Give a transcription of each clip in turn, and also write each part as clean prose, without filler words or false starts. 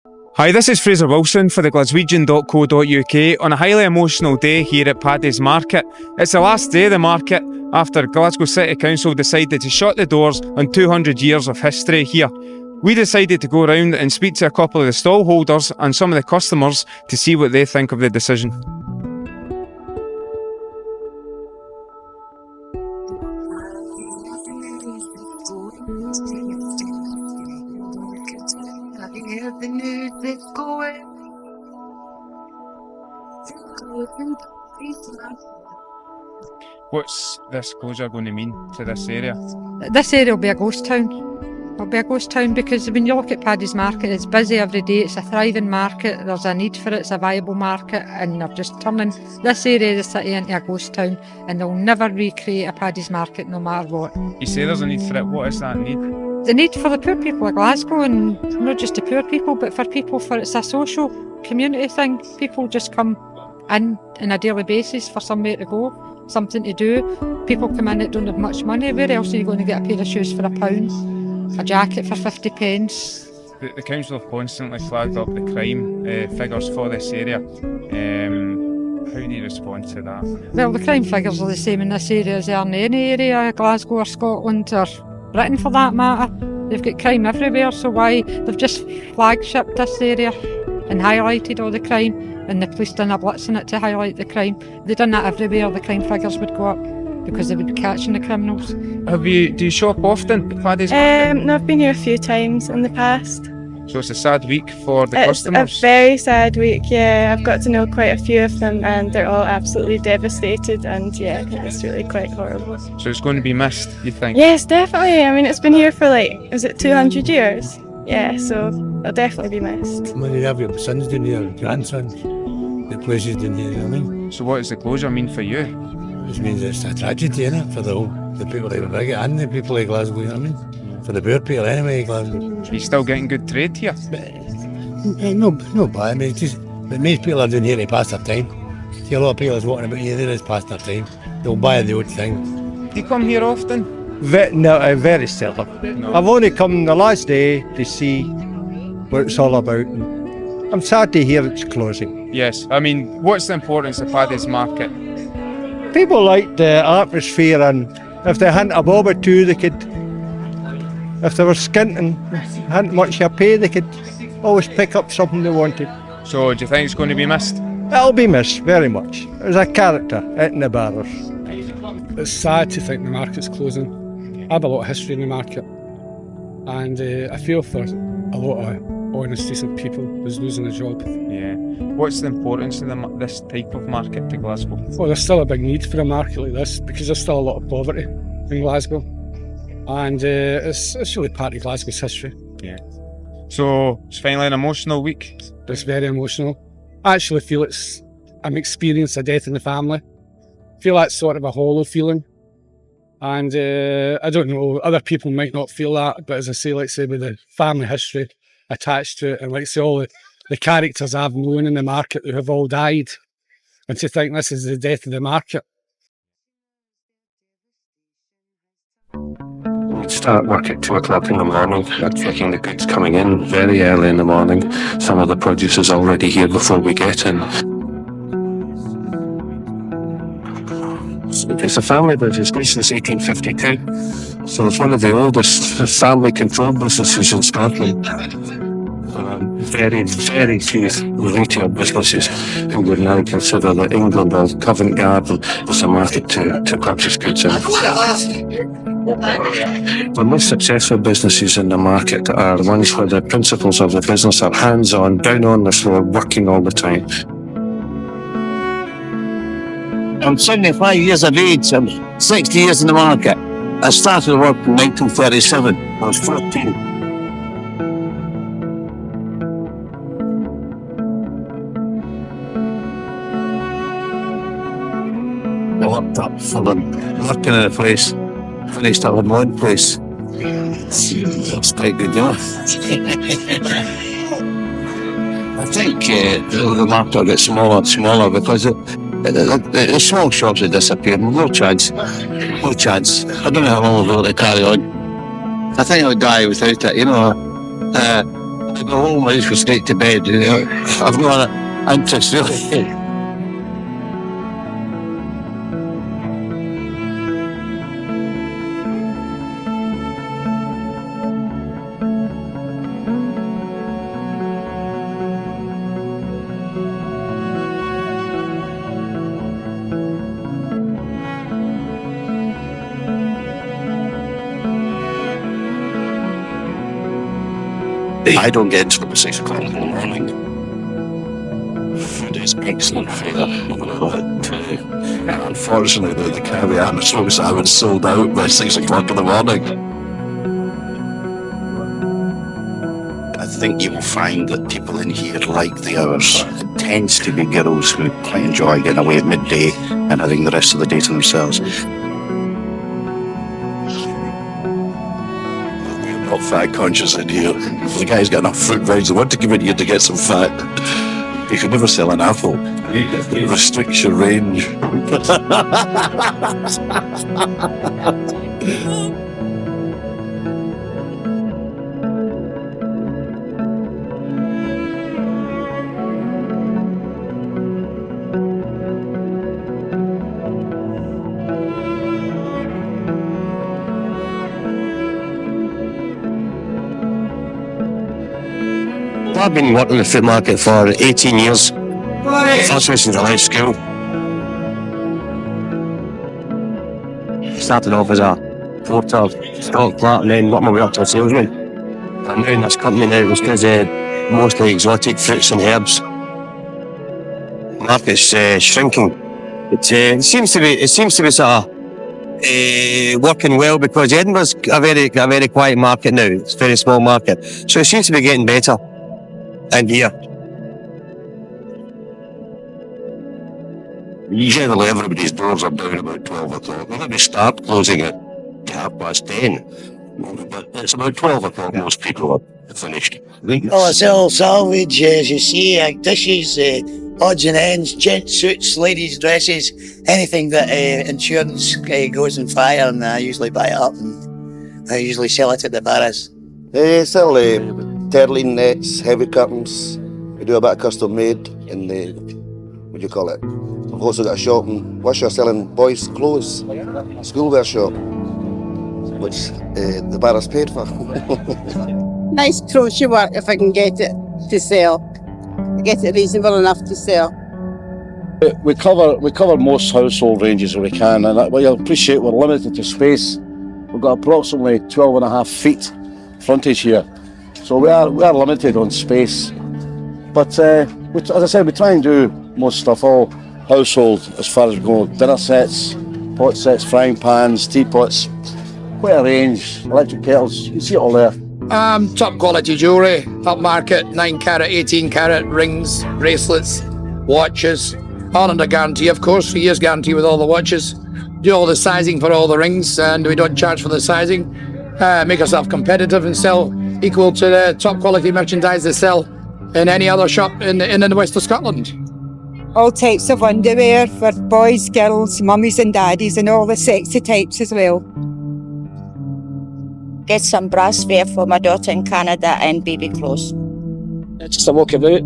Hi, this is Fraser Wilson for the Glaswegian.co.uk on a highly emotional day here at Paddy's Market. It's the last day of the market after Glasgow City Council decided to shut the doors on 200 years of history here. We decided to go around and speak to a couple of the stall holders and some of the customers to see what they think of the decision. What's this closure going to mean to this area? This area will be a ghost town. It'll be a ghost town because when you look at Paddy's Market, it's busy every day, it's a thriving market, there's a need for it, it's a viable market, and they're just turning this area of the city into a ghost town, and they'll never recreate a Paddy's Market no matter what. You say there's a need for it. What is that need? The need for the poor people of Glasgow, and not just the poor people, but for people, for it's a social community thing. People just come in on a daily basis for somewhere to go, something to do. People come in that don't have much money. Where else are you going to get a pair of shoes for £1? A jacket for 50 pence? The council have constantly flagged up the crime figures for this area. How do you respond to that? Well, the crime figures are the same in this area as they are in any area, Glasgow or Scotland or Britain for that matter. They've got crime everywhere, so why? They've just flagshipped this area and highlighted all the crime, and the police done a blitz in it to highlight the crime. If they'd done that everywhere, the crime figures would go up because they would be catching the criminals. Do you shop often at Paddy's Market? No, I've been here a few times in the past. So it's a sad week for the It's customers? a very sad week, yeah. I've got to know quite a few of them and they're all absolutely devastated, and yeah, it's really quite horrible. So it's going to be missed, you think? Yes, definitely. I mean, it's been here for is it 200 years? Yeah, so it'll definitely be missed. When you have your sons down here, grandsons, the places down here, you know what I mean? So what does the closure mean for you? Which means it's a tragedy, innit, for the people like Big and the people like Glasgow, you know what I mean? For the poor people anyway, Glasgow. Are you still getting good trade here? No bad, I mean, but most people are down here to pass their time. See, a lot of people is walking about here, they're just passing their time. They'll buy the old thing. Do you come here often? Very seldom. No. I've only come the last day to see what it's all about. I'm sad to hear it's closing. Yes. I mean, what's the importance of Paddy's Market? People like the atmosphere, and if they hadn't a bob or two, they could, if they were skint and hadn't much to pay, they could always pick up something they wanted. So do you think it's going to be missed? It'll be missed very much. There's a character out in the Barras. It's sad to think the market's closing. I have a lot of history in the market, and I feel for a lot of honest, decent people who's losing a job. Yeah. What's the importance of this type of market to Glasgow? Well, there's still a big need for a market like this because there's still a lot of poverty in Glasgow, and it's really part of Glasgow's history. Yeah. So it's finally an emotional week. It's very emotional. I actually feel I'm experiencing a death in the family. I feel that's sort of a hollow feeling. And I don't know, other people might not feel that, but as I say, with the family history attached to it, and all the characters I've known in the market who have all died, and to think this is the death of the market. We'd start work at 2 o'clock in the morning, checking the goods coming in very early in the morning. Some of the produce is already here before we get in. It's a family business since 1852, so it's one of the oldest family-controlled businesses in Scotland. Very, very few retail businesses who would now consider that England or Covent Garden as a market to purchase goods in. The most successful businesses in the market are ones where the principles of the business are hands-on, down on the floor, working all the time. I'm 75 years of age, I'm 60 years in the market. I started work in 1937, I was 14. I worked up for them, working in a place, finished up in one place. That's quite good, you know. I think the market gets smaller and smaller because the small shops have disappeared. No chance. No chance. I don't know how long we'll be able to carry on. I think I would die without it, you know. The whole life go straight to bed. I've got an interest really. I don't get into them at 6 o'clock in the morning. Food is excellent fare, but unfortunately the caviar and smoked salmon sold out by 6 o'clock in the morning. I think you will find that people in here like the hours. It tends to be girls who quite enjoy getting away at midday and having the rest of the day to themselves. Not fat conscious in here. If the guy's got enough fruit veg, they want to come in here to get some fat. You can never sell an apple. It restricts your range. I've been working in the food market for 18 years. First since I left school. Started off as a porter, stock clerk, and then worked my way up to a salesman. I'm now in this company now because mostly exotic fruits and herbs. The market's shrinking. It seems to be sort of working well because Edinburgh's a very quiet market now. It's a very small market, so it seems to be getting better. And here, generally everybody's doors are down about 12 o'clock. Well, they start closing at 10:30, but it's about 12 o'clock most people are finished. Well, I sell salvage, as you see, dishes, odds and ends, gents suits, ladies dresses, anything that insurance goes on fire, and I usually buy it up and I usually sell it at the Barras. Sell turleen nets, heavy curtains. We do a bit of custom made in the, what do you call it? We've also got a shop in Wishaw selling boys' clothes, schoolwear shop, which the Barras paid for. Nice crochet work if I can get it to sell. Get it reasonable enough to sell. We cover most household ranges where we can, and what you'll appreciate, we're limited to space. We've got approximately 12.5 feet frontage here. So we are limited on space, but as I said, we try and do most stuff, all household as far as we go. Dinner sets, pot sets, frying pans, teapots, quite a range, electric kettles, you can see it all there. Top quality jewellery, upmarket, 9 carat, 18 carat, rings, bracelets, watches, all under guarantee of course, 3 years guarantee with all the watches. Do all the sizing for all the rings and we don't charge for the sizing. Make ourselves competitive and sell equal to the top quality merchandise they sell in any other shop in the west of Scotland. All types of underwear for boys, girls, mummies and daddies, and all the sexy types as well. Get some brass wear for my daughter in Canada and baby clothes. Just a walk about,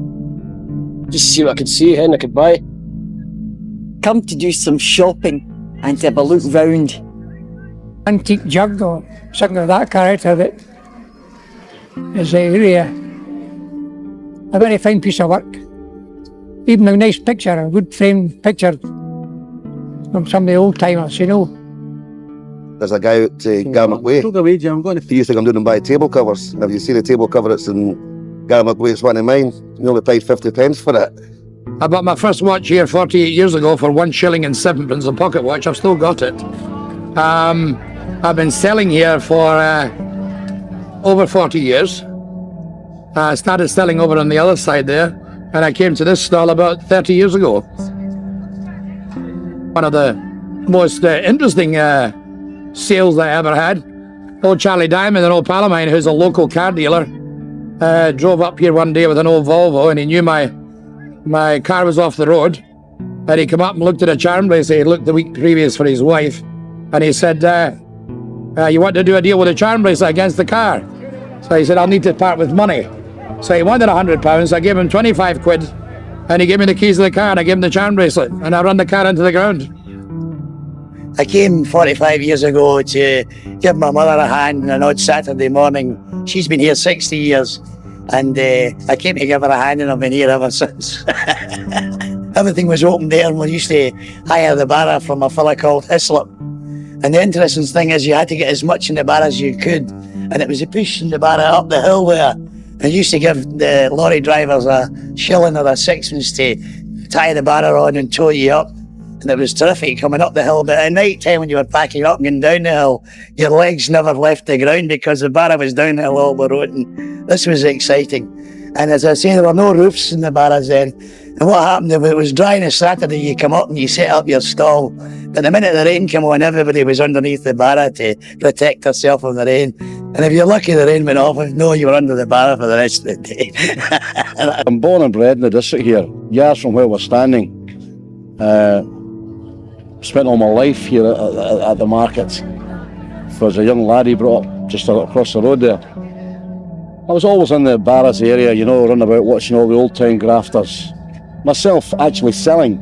just to see what I could see and I could buy. Come to do some shopping and to have a look round. Antique jug or something of that character that is the area. A very fine piece of work. Even a nice picture, a good framed picture from some of the old timers, you know. There's a guy at Garnock Way. He used to come down and buy table covers. Now, if you see the table cover that's in Garnock Way, it's one of mine. You only paid 50 pence for it. I bought my first watch here 48 years ago for 1 shilling and 7pence, a pocket watch. I've still got it. I've been selling here for over 40 years. I started selling over on the other side there, and I came to this stall about 30 years ago. One of the most interesting sales that I ever had. Old Charlie Diamond, an old pal of mine who's a local car dealer, drove up here one day with an old Volvo, and he knew my car was off the road, and he came up and looked at a charm bracelet he looked the week previous for his wife, and he said, you want to do a deal with a charm bracelet against the car? So he said, I'll need to part with money. So he wanted £100. I gave him 25 quid, and he gave me the keys of the car, and I gave him the charm bracelet, and I run the car into the ground. I came 45 years ago to give my mother a hand on an odd Saturday morning. She's been here 60 years, and I came to give her a hand, and I've been here ever since. Everything was open there, and we used to hire the Barra from a fella called Hislop. And the interesting thing is you had to get as much in the Barra as you could, and it was a pushing the Barra up the hill there. And used to give the lorry drivers a shilling or a sixpence to tie the Barra on and tow you up. And it was terrific coming up the hill, but at night time when you were packing up and going down the hill, your legs never left the ground because the Barra was downhill all the road, and this was exciting. And as I say, there were no roofs in the Barras then. And what happened, if it was dry on a Saturday, you come up and you set up your stall. But the minute the rain came on, everybody was underneath the Barra to protect themselves from the rain. And if you're lucky, the rain went off, if no, you were under the Barra for the rest of the day. I'm born and bred in the district here, yards from where we're standing. Spent all my life here at the market. As a young laddie brought up just across the road there. I was always in the Barras area, you know, running about watching all the old time grafters. Myself actually selling.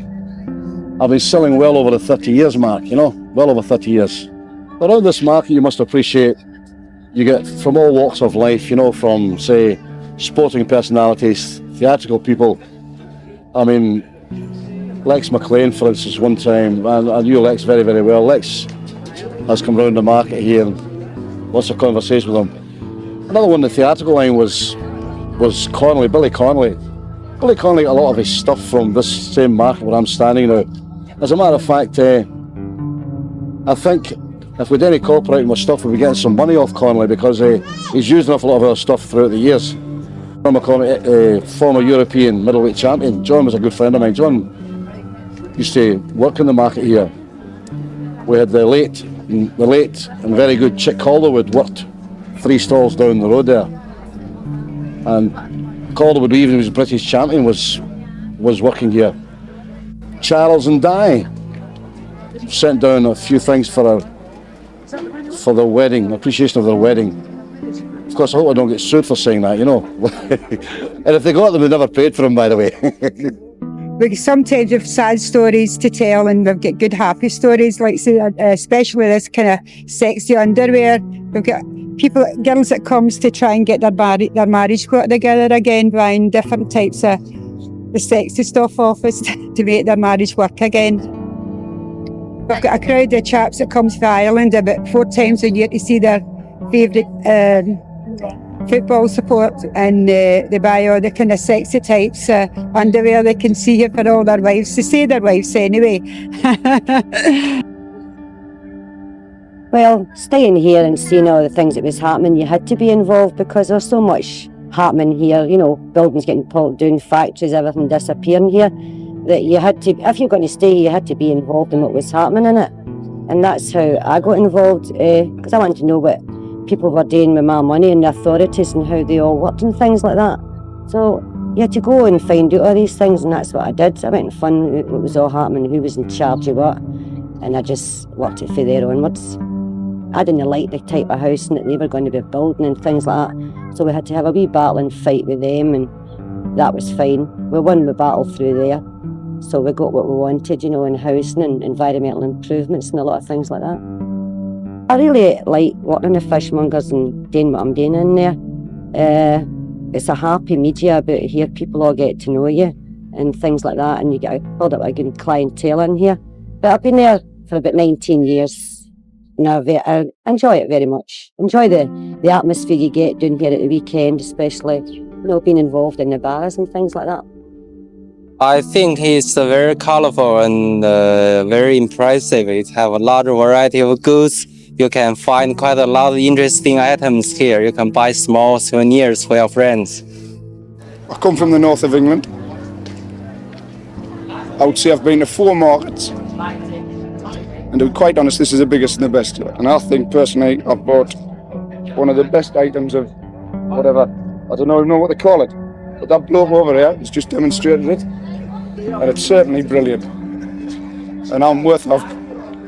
I've been selling well over the 30 years mark, you know, well over 30 years. Around this market you must appreciate, you get from all walks of life, you know, from say sporting personalities, theatrical people. I mean, Lex McLean, for instance, one time, and I knew Lex very, very well. Lex has come round the market here and lots of conversation with him. Another one in the theatrical line was Connolly, Billy Connolly. Billy Connolly got a lot of his stuff from this same market where I'm standing now. As a matter of fact, I think if we'd any copyright my stuff, we'd be getting some money off Connolly because he's used an awful lot of our stuff throughout the years. John McConnell, former European middleweight champion. John was a good friend of mine. John used to work in the market here. We had the late and very good Chick Calderwood worked 3 stalls down the road there. And Calderwood, even was British champion, was working here. Charles and Di sent down a few things for their wedding, appreciation of their wedding. Of course, I hope I don't get sued for saying that, you know. And if they got them, they never paid for them, by the way. We sometimes have sad stories to tell, and we've got good happy stories, like say, especially this kind of sexy underwear. We've got girls that comes to try and get their marriage put together again, buying different types of the sexy stuff off us to make their marriage work again. We've got a crowd of chaps that comes to Ireland about 4 times a year to see their favourite football support, and they buy all the kind of sexy types underwear they can see here for all their wives, to see their wives anyway. Well, staying here and seeing all the things that was happening, you had to be involved because there's so much happening here, you know, buildings getting pulled down, factories, everything disappearing here, that you had to, if you're going to stay, you had to be involved in what was happening in it. And that's how I got involved, because I wanted to know what people were doing with my money and the authorities and how they all worked and things like that. So you had to go and find out all these things, and that's what I did. I went and found what was all happening, who was in charge of what, and I just worked it from there onwards. I didn't like the type of house that they were going to be building and things like that, so we had to have a wee battle and fight with them, and that was fine. We won the battle through there, so we got what we wanted, you know, in housing and environmental improvements and a lot of things like that. I really like working in the fishmongers and doing what I'm doing in there. It's a happy media about here, people all get to know you and things like that, and you get build up a good clientele in here. But I've been there for about 19 years. I enjoy it very much. Enjoy the atmosphere you get down here at the weekend, especially, you know, being involved in the bars and things like that. I think it's very colorful and very impressive. It have a large variety of goods. You can find quite a lot of interesting items here. You can buy small souvenirs for your friends. I come from the north of England. I would say I've been to 4 markets. And to be quite honest, this is the biggest and the best. And I think personally, I've bought one of the best items of whatever. I don't even know what they call it. But that bloke over here has just demonstrated it. And it's certainly brilliant. And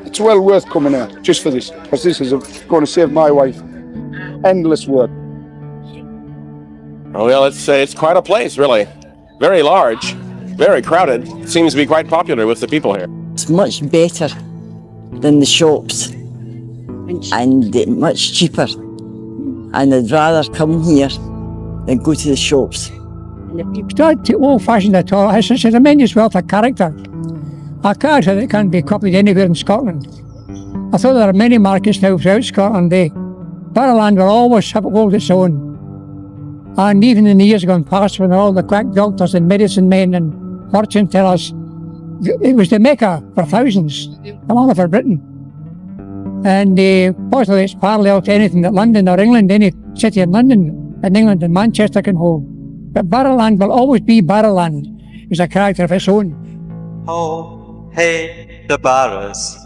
it's well worth coming out just for this. Because this is going to save my wife endless work. Well, it's quite a place, really. Very large, very crowded. Seems to be quite popular with the people here. It's much better than the shops and much cheaper. And I'd rather come here than go to the shops. It's not too old-fashioned at all. It's a tremendous wealth of character. A character that can be copied anywhere in Scotland. I thought there are many markets now throughout Scotland. Barrowland will always hold its own. And even in the years gone past, when all the quack doctors and medicine men and fortune tellers, it was the mecca for thousands, all over Britain. And possibly it's parallel to anything that London or England, any city in London, in England and Manchester can hold. But Barrowland will always be Barrowland. It's a character of its own. Oh, hey, the Barras.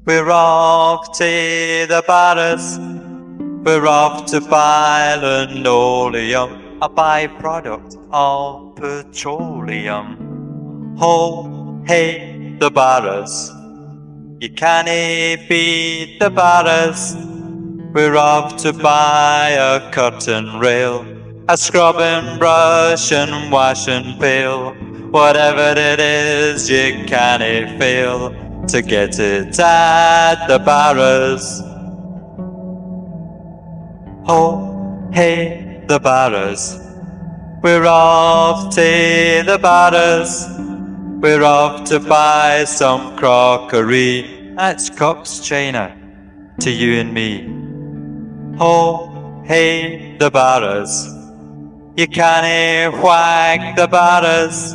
We're off to the Barras. We're off to buy linoleum, a byproduct of petroleum. Oh, hey, the Barras. You can't beat the Barras. We're off to buy a curtain rail, a scrubbing brush and washing pail. Whatever it is, you can't fail to get it at the Barras. Oh, hey, the Barras. We're off to the Barras. We're off to buy some crockery. That's Cook's China to you and me. Oh, hey, the Barras. You can't whack the Barras.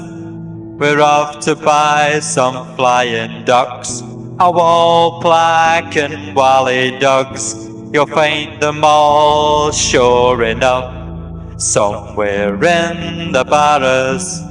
We're off to buy some flying ducks, a wall plaque and wally ducks. You'll find them all, sure enough, somewhere in the Barras.